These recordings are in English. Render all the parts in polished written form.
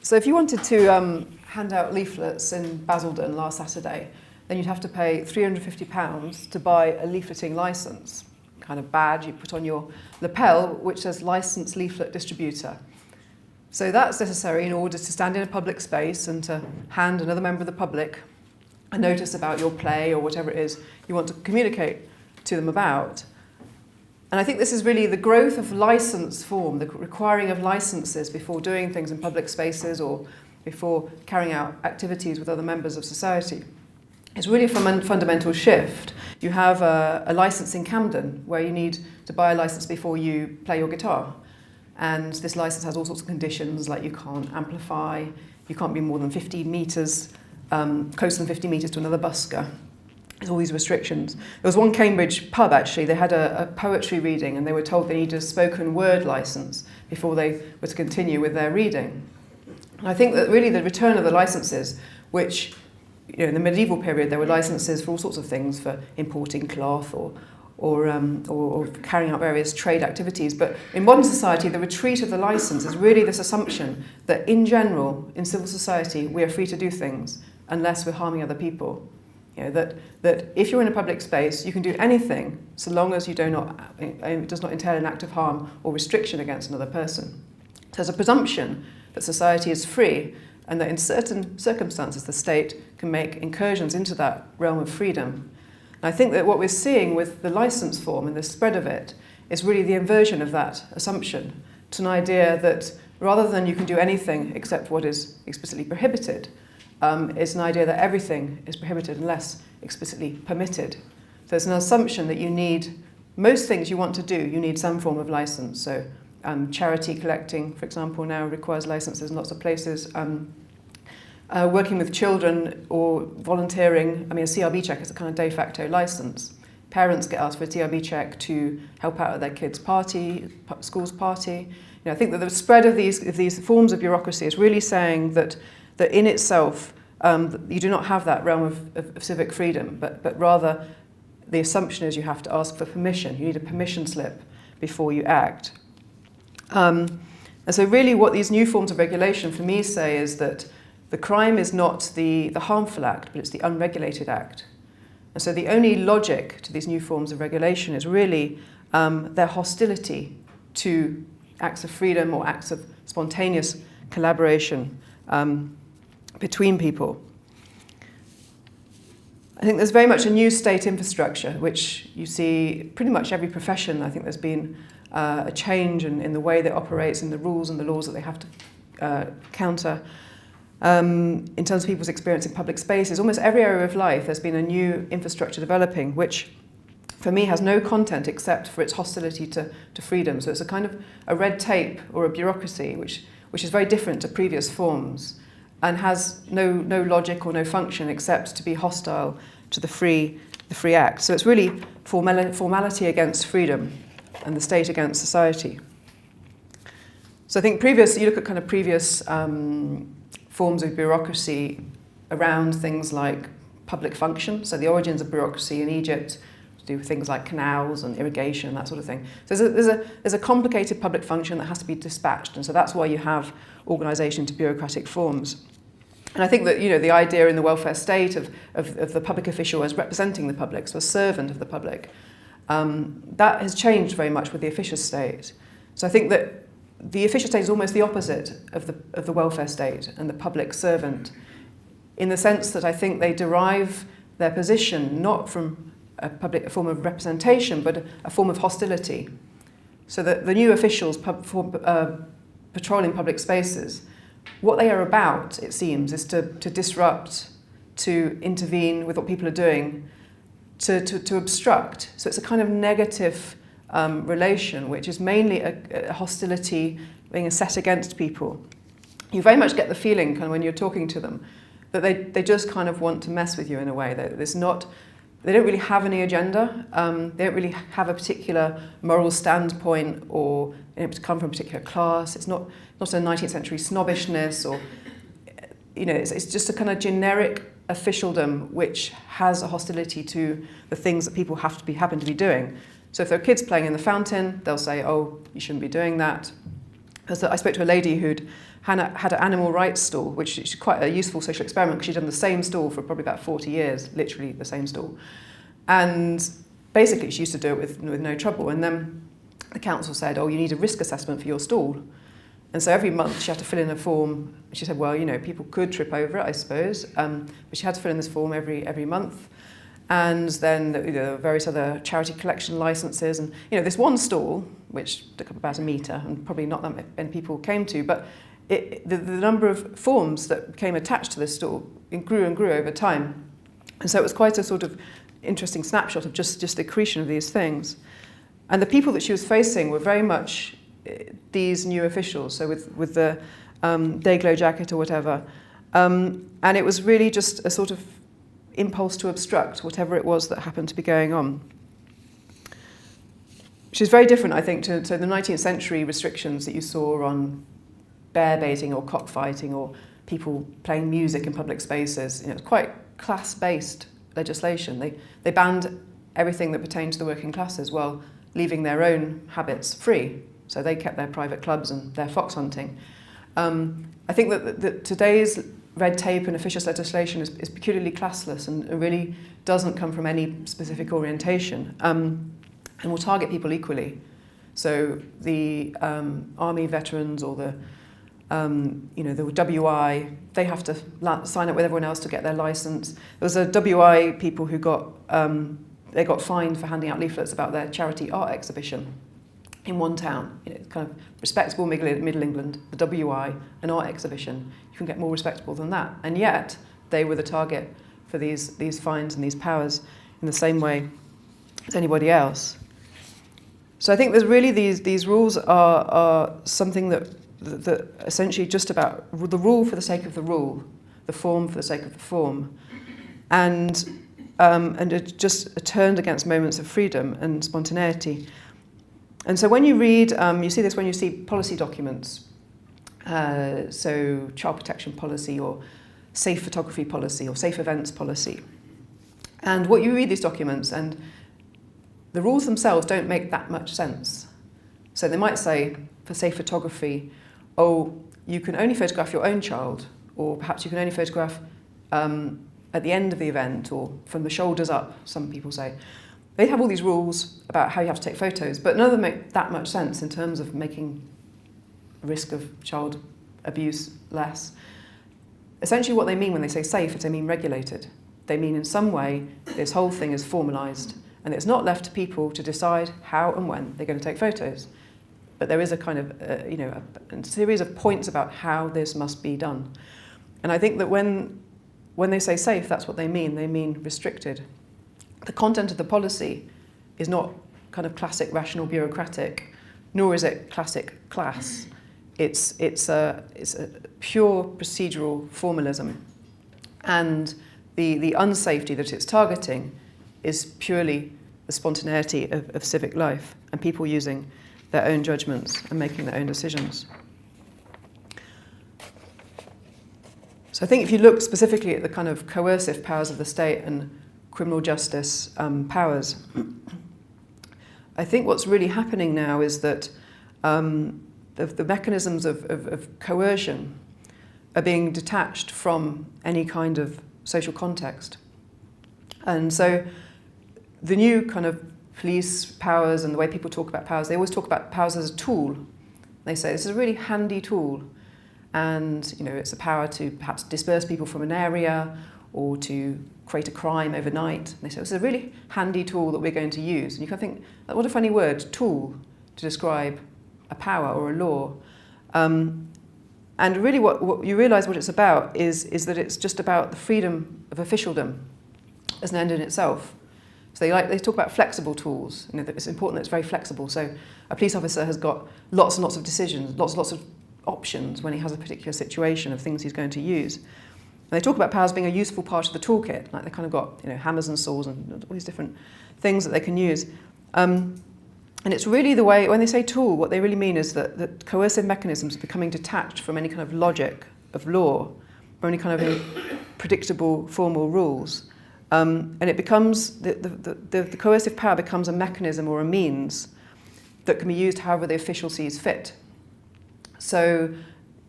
So if you wanted to hand out leaflets in Basildon last Saturday, then you'd have to pay £350 to buy a leafleting licence, kind of badge you put on your lapel, which says Licensed Leaflet Distributor. So that's necessary in order to stand in a public space and to hand another member of the public a notice about your play or whatever it is you want to communicate to them about. And I think this is really the growth of licence form, the requiring of licences before doing things in public spaces or before carrying out activities with other members of society. It's really a fundamental shift. You have a licence in Camden where you need to buy a licence before you play your guitar. And this licence has all sorts of conditions, like you can't amplify, you can't be more than 50 metres, closer than 50 metres to another busker. There's all these restrictions. There was one Cambridge pub, actually, they had a poetry reading and they were told they needed a spoken word licence before they were to continue with their reading. And I think that really the return of the licences, which in the medieval period there were licences for all sorts of things, for importing cloth or carrying out various trade activities. But in modern society, the retreat of the licence is really this assumption that in general, in civil society, we are free to do things unless we're harming other people. That if you're in a public space, you can do anything so long as it does not entail an act of harm or restriction against another person. So there's a presumption that society is free and that in certain circumstances the state can make incursions into that realm of freedom. And I think that what we're seeing with the licence form and the spread of it is really the inversion of that assumption to an idea that rather than you can do anything except what is explicitly prohibited, it's an idea that everything is prohibited unless explicitly permitted. So it's an assumption that you need, most things you want to do, you need some form of licence. So charity collecting, for example, now requires licences in lots of places. Working with children or volunteering, a CRB check is a kind of de facto licence. Parents get asked for a TRB check to help out at their kids' party, school's party. I think that the spread of these forms of bureaucracy is really saying that in itself, you do not have that realm of civic freedom, but rather the assumption is you have to ask for permission. You need a permission slip before you act. And so really what these new forms of regulation for me say is that the crime is not the harmful act, but it's the unregulated act. And so the only logic to these new forms of regulation is really their hostility to acts of freedom or acts of spontaneous collaboration between people. I think there's very much a new state infrastructure, which you see pretty much every profession. I think there's been a change in the way that operates, in the rules and the laws that they have to counter. In terms of people's experience in public spaces, almost every area of life there's been a new infrastructure developing, which for me has no content except for its hostility to freedom. So it's a kind of a red tape or a bureaucracy which is very different to previous forms and has no logic or no function except to be hostile to the free act. So it's really formality against freedom and the state against society. So I think you look at kind of previous forms of bureaucracy around things like public function. So the origins of bureaucracy in Egypt do things like canals and irrigation, that sort of thing. So there's a complicated public function that has to be dispatched, and so that's why you have organisation to bureaucratic forms. And I think that the idea in the welfare state of the public official as representing the public, so a servant of the public, that has changed very much with the officious state. So I think that the official state is almost the opposite of the welfare state and the public servant, in the sense that I think they derive their position not from a form of representation, but a form of hostility. So that the new officials patrolling public spaces, what they are about, it seems, is to disrupt, to intervene with what people are doing, to obstruct. So it's a kind of negative relation, which is mainly a hostility being set against people. You very much get the feeling, kind of when you're talking to them, that they just kind of want to mess with you in a way. They don't really have any agenda. They don't really have a particular moral standpoint or to come from a particular class. It's not a 19th century snobbishness or, it's just a kind of generic officialdom which has a hostility to the things that people happen to be doing. So if there are kids playing in the fountain, they'll say, oh, you shouldn't be doing that. Because I spoke to a lady who'd had an animal rights stall, which is quite a useful social experiment, because she'd done the same stall for probably about 40 years, literally the same stall. And basically she used to do it with no trouble. And then the council said, oh, you need a risk assessment for your stall. And so every month she had to fill in a form. She said, well, people could trip over it, I suppose, but she had to fill in this form every month. And then various other charity collection licenses. And this one stall, which took up about a metre, and probably not that many people came to, but the number of forms that became attached to this stall grew and grew over time. And so it was quite a sort of interesting snapshot of just the accretion of these things. And the people that she was facing were very much these new officials, so with the day-glow jacket or whatever. And it was really just a sort of impulse to obstruct whatever it was that happened to be going on. Which is very different, I think, to the 19th century restrictions that you saw on bear baiting or cockfighting or people playing music in public spaces. It's quite class-based legislation. They banned everything that pertained to the working classes while leaving their own habits free. So they kept their private clubs and their fox hunting. I think that today's red tape and officious legislation is peculiarly classless and really doesn't come from any specific orientation, and will target people equally. So the army veterans or the WI, they have to sign up with everyone else to get their license. There was a WI people who got fined for handing out leaflets about their charity art exhibition in one town. Kind of respectable Middle England, the WI, an art exhibition. You can get more respectable than that. And yet they were the target for these fines and these powers in the same way as anybody else. So I think there's really these rules are something that essentially just about the rule for the sake of the rule, the form for the sake of the form, and it just turned against moments of freedom and spontaneity. And so when you read, you see this when you see policy documents, so child protection policy or safe photography policy or safe events policy. And what you read these documents, and the rules themselves don't make that much sense. So they might say, for safe photography, oh, you can only photograph your own child, or perhaps you can only photograph at the end of the event, or from the shoulders up, some people say. They have all these rules about how you have to take photos, but none of them make that much sense in terms of making risk of child abuse less. Essentially what they mean when they say safe is they mean regulated. They mean in some way this whole thing is formalised, and it's not left to people to decide how and when they're going to take photos. But there is a kind of, a series of points about how this must be done. And I think that when they say safe, that's what they mean. They mean restricted. The content of the policy is not kind of classic rational bureaucratic, nor is it classic class. It's a pure procedural formalism. And the unsafety that it's targeting is purely the spontaneity of civic life and people using their own judgments and making their own decisions. So I think if you look specifically at the kind of coercive powers of the state and criminal justice powers, I think what's really happening now is that the mechanisms of coercion are being detached from any kind of social context. And so the new kind of police powers and the way people talk about powers, they always talk about powers as a tool. They say this is a really handy tool, and it's a power to perhaps disperse people from an area or to create a crime overnight. And they say this is a really handy tool that we're going to use. And you can think, what a funny word, tool, to describe a power or a law. And really what you realise what it's about is that it's just about the freedom of officialdom as an end in itself. So they talk about flexible tools. It's important that it's very flexible. So a police officer has got lots and lots of decisions, lots of options when he has a particular situation of things he's going to use. And they talk about powers being a useful part of the toolkit. Like they kind of got hammers and saws and all these different things that they can use. And it's really the way, when they say tool, what they really mean is that coercive mechanisms are becoming detached from any kind of logic of law, or any kind of predictable formal rules. And it becomes, the coercive power becomes a mechanism or a means that can be used however the official sees fit. So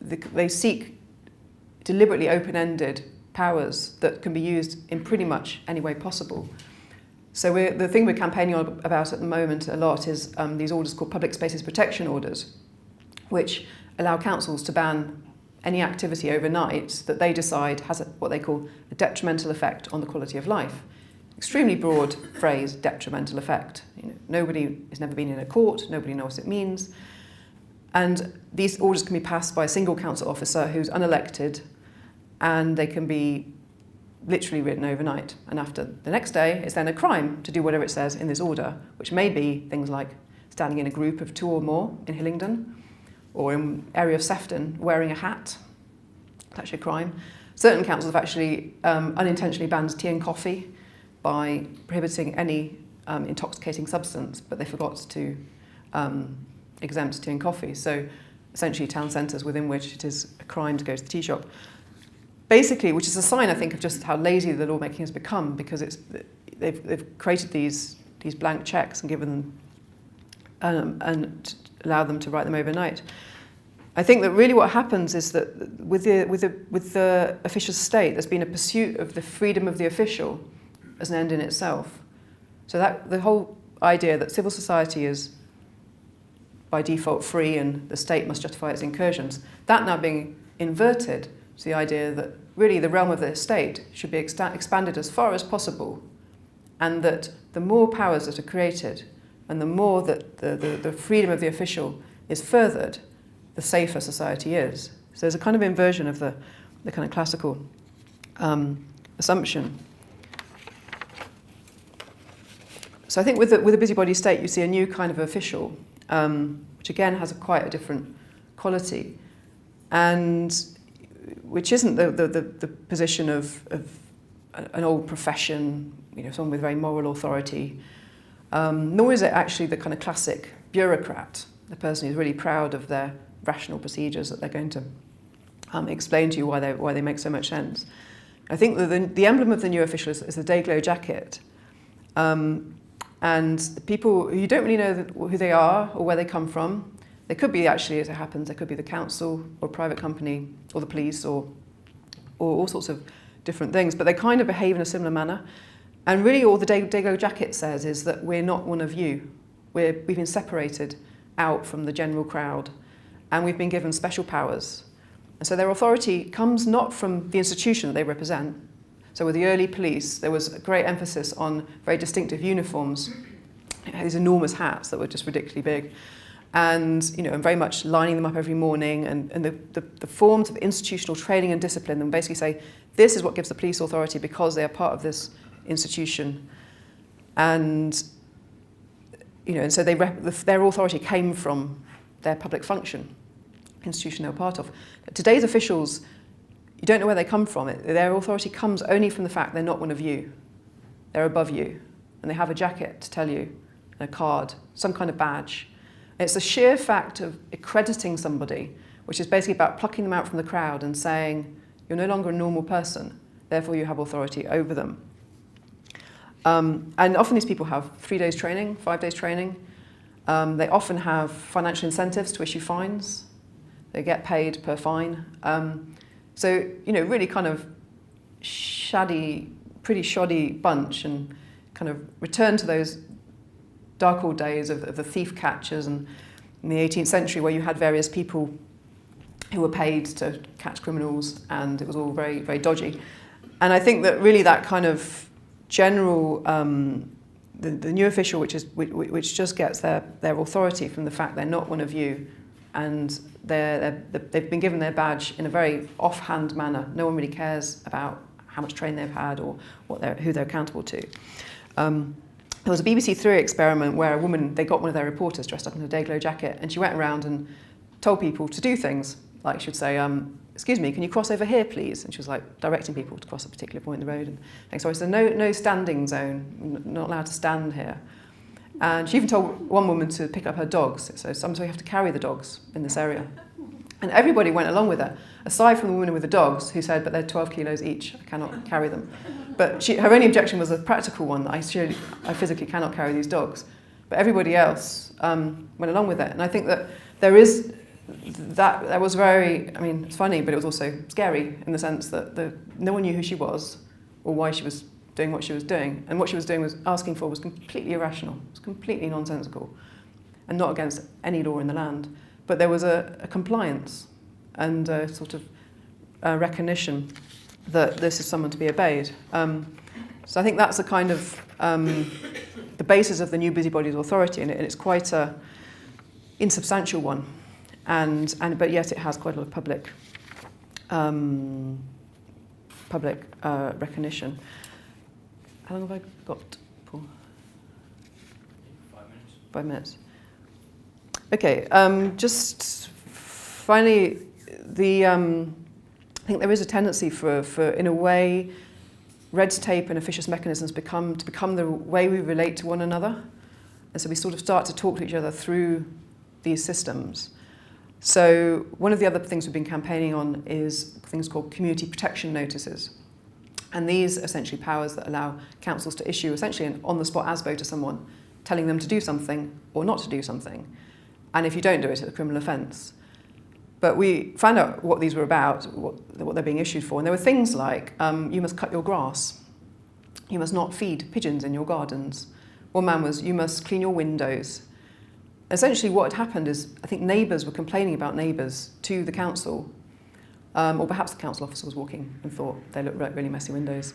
they seek deliberately open-ended powers that can be used in pretty much any way possible. So the thing we're campaigning on about at the moment a lot is these orders called public spaces protection orders, which allow councils to ban any activity overnight that they decide has what they call a detrimental effect on the quality of life. Extremely broad phrase, detrimental effect. Nobody has never been in a court, nobody knows what it means. And these orders can be passed by a single council officer who's unelected, and they can be literally written overnight. And after the next day, it's then a crime to do whatever it says in this order, which may be things like standing in a group of 2 or more in Hillingdon, or in the area of Sefton, wearing a hat. It's actually a crime. Certain councils have actually unintentionally banned tea and coffee by prohibiting any intoxicating substance, but they forgot to exempt tea and coffee. So essentially town centres within which it is a crime to go to the tea shop. Basically, which is a sign, I think, of just how lazy the lawmaking has become, because they've created these blank cheques and given them and allowed them to write them overnight. I think that really what happens is that with the official state, there's been a pursuit of the freedom of the official as an end in itself. So that the whole idea that civil society is by default free and the state must justify its incursions, that now being inverted to the idea that really the realm of the state should be expanded as far as possible, and that the more powers that are created and the more that the freedom of the official is furthered, the safer society is. So there's a kind of inversion of the kind of classical assumption. So I think with the busybody state, you see a new kind of official, which again has quite a different quality, and which isn't the position of an old profession, someone with very moral authority, nor is it actually the kind of classic bureaucrat, the person who's really proud of their rational procedures that they're going to explain to you why they make so much sense. I think that the emblem of the new official is the day-glow jacket. And the people, you don't really know who they are or where they come from. They could be actually, as it happens, they could be the council or private company or the police or all sorts of different things, but they kind of behave in a similar manner. And really all the day-glow jacket says is that we're not one of you. We've been separated out from the general crowd, and we've been given special powers. And so their authority comes not from the institution that they represent. So with the early police, there was a great emphasis on very distinctive uniforms, these enormous hats that were just ridiculously big, and and very much lining them up every morning, and the forms of institutional training and discipline, and basically say, this is what gives the police authority because they are part of this institution. And and so their authority came from their public function, institution they were part of. Today's officials, you don't know where they come from. Their authority comes only from the fact they're not one of you. They're above you. And they have a jacket to tell you, and a card, some kind of badge. And it's the sheer fact of accrediting somebody, which is basically about plucking them out from the crowd and saying, you're no longer a normal person, therefore you have authority over them. And often these people have 3 days training, 5 days training. They often have financial incentives to issue fines. They get paid per fine. So, really kind of pretty shoddy bunch, and kind of return to those dark old days of the thief catchers and in the 18th century, where you had various people who were paid to catch criminals, and it was all very, very dodgy. And I think that really that kind of general, the new official, which just gets their authority from the fact they're not one of you, and they've been given their badge in a very offhand manner. No one really cares about how much training they've had or who they're accountable to. There was a BBC 3 experiment where a woman, they got one of their reporters dressed up in a day-glow jacket, and she went around and told people to do things. Like she'd say, excuse me, can you cross over here, please? And she was like directing people to cross a particular point in the road. And sorry, so no standing zone, not allowed to stand here. And she even told one woman to pick up her dogs. So sometimes we have to carry the dogs in this area. And everybody went along with her, aside from the woman with the dogs, who said, but they're 12 kilos each, I cannot carry them. But her only objection was a practical one, that I physically cannot carry these dogs. But everybody else went along with it. And I think that there is that was very, I mean, it's funny, but it was also scary in the sense that no one knew who she was or why she was doing what she was doing. And what she was doing was asking for was completely irrational. It was completely nonsensical and not against any law in the land. But there was a compliance and a sort of recognition that this is someone to be obeyed. So I think that's a kind of the basis of the new Busybody's authority, and it's quite a insubstantial one, but yet it has quite a lot of public recognition. How long have I got, Paul? 5 minutes. 5 minutes. Okay. Just finally, I think there is a tendency for in a way, red tape and officious mechanisms to become the way we relate to one another. And so we sort of start to talk to each other through these systems. So one of the other things we've been campaigning on is things called community protection notices. And these are essentially powers that allow councils to issue essentially an on-the-spot ASBO to someone, telling them to do something or not to do something. And if you don't do it, it's a criminal offence. But we found out what these were about, what they're being issued for. And there were things like, you must cut your grass. You must not feed pigeons in your gardens. One man was, you must clean your windows. Essentially what had happened is, I think neighbours were complaining about neighbours to the council, or perhaps the council officer was walking and thought they looked like really messy windows.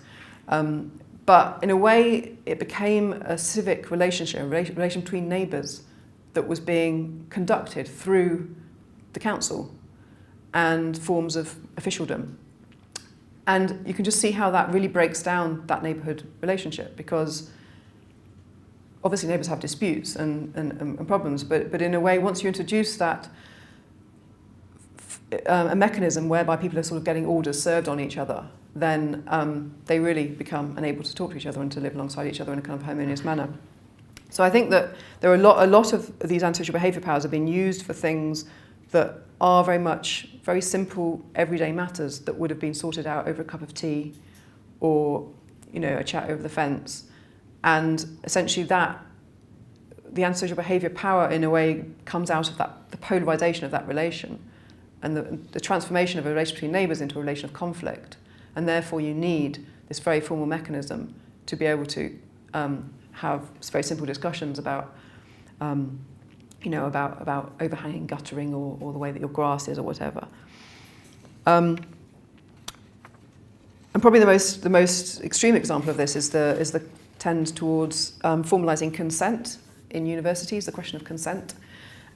But in a way, it became a civic relationship, a relation between neighbours that was being conducted through the council and forms of officialdom. And you can just see how that really breaks down that neighbourhood relationship, because obviously neighbours have disputes and problems, but in a way, once you introduce that, a mechanism whereby people are sort of getting orders served on each other, then they really become unable to talk to each other and to live alongside each other in a kind of harmonious manner. So I think that there are a lot of these antisocial behaviour powers have been used for things that are very simple, everyday matters that would have been sorted out over a cup of tea or, a chat over the fence. And essentially the antisocial behaviour power, in a way, comes out of the polarisation of that relation and the transformation of a relation between neighbours into a relation of conflict. And therefore you need this very formal mechanism to be able to have very simple discussions about about overhanging guttering or the way that your grass is or whatever. And probably the most extreme example of this is the tend towards formalising consent in universities, the question of consent.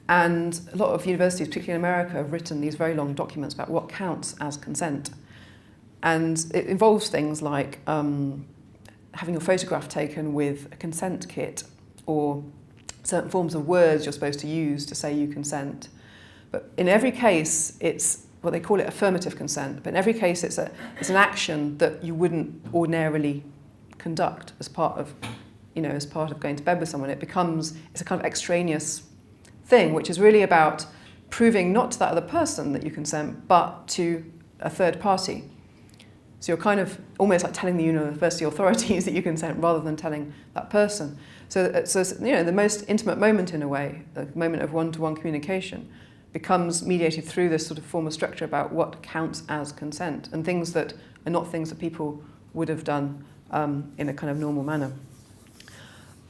And a lot of universities, particularly in America, have written these very long documents about what counts as consent. And it involves things like having a photograph taken with a consent kit, or certain forms of words you're supposed to use to say you consent. But in every case, it's what they call it affirmative consent. But in every case, it's an action that you wouldn't ordinarily conduct as part of going to bed with someone. It's a kind of extraneous thing, which is really about proving not to that other person that you consent, but to a third party. So you're kind of almost like telling the university authorities that you consent rather than telling that person. So the most intimate moment, in a way, the moment of one-to-one communication, becomes mediated through this sort of formal structure about what counts as consent and things that are not things that people would have done in a kind of normal manner.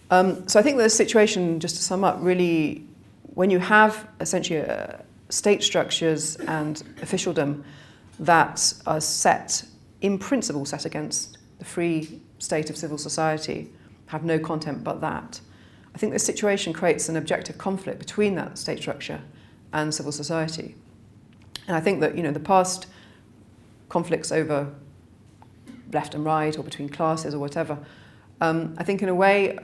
So I think the situation, just to sum up, really, when you have essentially state structures and officialdom that are in principle set against the free state of civil society, have no content but that, I think this situation creates an objective conflict between that state structure and civil society. And I think that the past conflicts over left and right or between classes or whatever, I think in a way,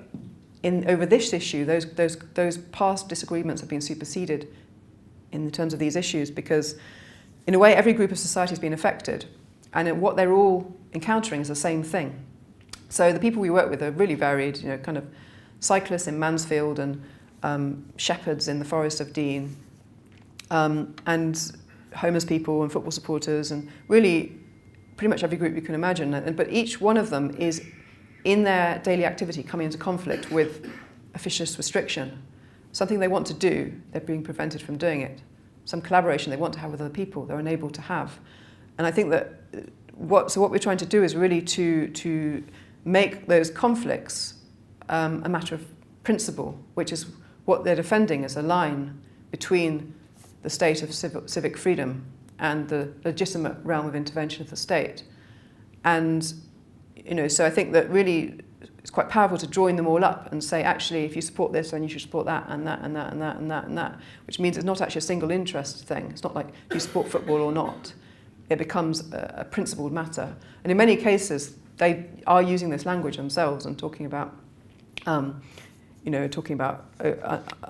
over this issue, those past disagreements have been superseded in terms of these issues, because in a way every group of society has been affected, and what they're all encountering is the same thing. So the people we work with are really varied, kind of cyclists in Mansfield and shepherds in the Forest of Dean, and homeless people and football supporters, and really pretty much every group you can imagine. But each one of them is, in their daily activity, coming into conflict with officious restriction. Something they want to do, they're being prevented from doing it. some collaboration they want to have with other people, they're unable to have. And I think that what we're trying to do is really to make those conflicts a matter of principle, which is what they're defending as a line between the state of civic freedom and the legitimate realm of intervention of the state. And, so I think that really it's quite powerful to join them all up and say, actually, if you support this, then you should support that and that and that and that and that and that, which means it's not actually a single interest thing. It's not like do you support football or not. It becomes a principled matter. And in many cases, they are using this language themselves and talking about,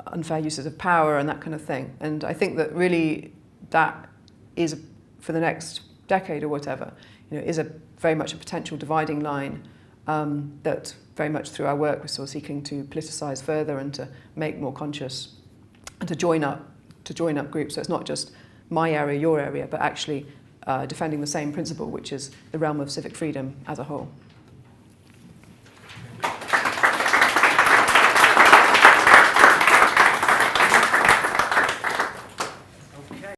unfair uses of power and that kind of thing. And I think that really that is, for the next decade or whatever, is very much a potential dividing line that very much through our work we're sort of seeking to politicise further and to make more conscious and to join up groups. So it's not just my area, your area, but actually defending the same principle, which is the realm of civic freedom as a whole.